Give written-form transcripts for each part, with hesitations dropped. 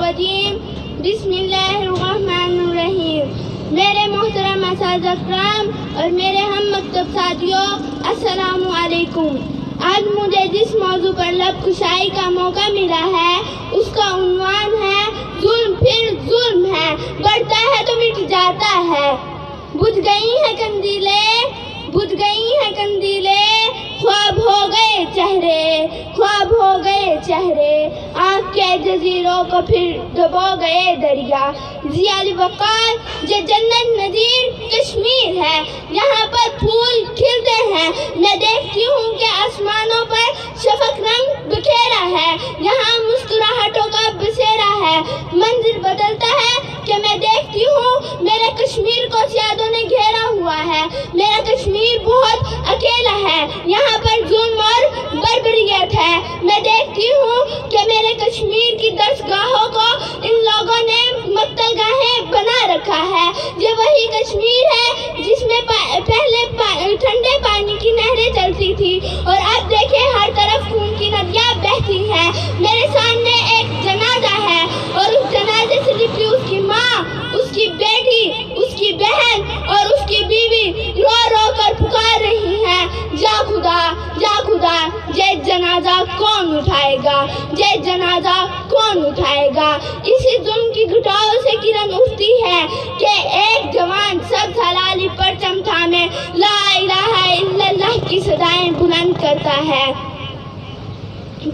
الرجیم بسم اللہ الرحمن الرحیم۔ میرے محترم اساتذہ کرام اور میرے ہم مکتب ساتھیوں، السلام علیکم۔ آج مجھے جس موضوع پر لب کشائی کا موقع ملا ہے اس کا عنوان ہے ظلم پھر ظلم ہے، بڑھتا ہے تو مٹ جاتا ہے۔ بجھ گئی ہیں قندیلیں، بجھ گئی ہیں قندیلیں، خواب ہو گئے چہرے، خواب ہو گئے چہرے، آنکھ کے جزیروں کو پھر ڈبو گئے دریا۔ ضیاء الوقار یہ جنت نظیر کشمیر ہے، یہاں پر پھول کھلتے ہیں، میں دیکھتی ہوں کہ آسمانوں پر شفق رنگ بکھیرا ہے، یہاں مسکراہٹوں کا بسیرا ہے۔ منظر بدلتا ہے کہ میں دیکھتی ہوں میرے کشمیر کو سیادوں نے گھیرا ہوا ہے، میرا کشمیر بہت اکیلا ہے، یہاں پر ظلم اور بربریت ہے۔ میں دیکھتی ہوں کہ میرے کشمیر کی درسگاہوں کو ان لوگوں نے مقتل گاہیں بنا رکھا ہے۔ یہ وہی کشمیر ہے جس میں پہلے ٹھنڈے پانی کی نہریں چلتی تھی اور اب دیکھیں ہر طرف خون کی ندیاں بہتی ہیں۔ میرے سامنے ایک جنازہ ہے اور اس جنازے سے لپٹی اس کی ماں، اس کی بیٹی، اس کی بہن اور اس کی بیوی رو رو کر پکار رہی ہیں، یا خدا، یا خدا، یہ جنازہ کون اٹھائے گا، یہ جنازہ کون اٹھائے گا۔ اسی ظلم کی گھٹاؤں سے کرن اٹھتی ہے کہ ایک جوان سبز ہلالی پرچم تھامے لا الہ الا اللہ کی صدائیں بلند کرتا ہے،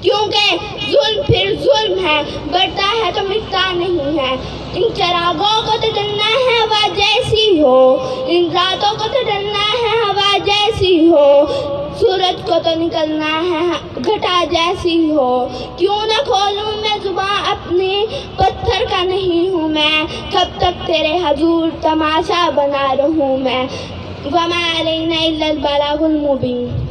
کیونکہ ظلم پھر ظلم ہے، بڑھتا ہے تو مٹتا نہیں ہے۔ ان چراغوں کو تو جلنا ہے ہوا جیسی ہو، ان راتوں کو تو جلنا ہے ہوا جیسی ہو، سورج کو تو نکلنا ہے گھٹا جیسی ہو۔ کیوں نہ کھولوں میں زباں اپنی، پتھر کا نہیں ہوں میں، کب تک تیرے حضور تماشا بنا رہوں میں۔ وما علینا الا البلاغ المبین۔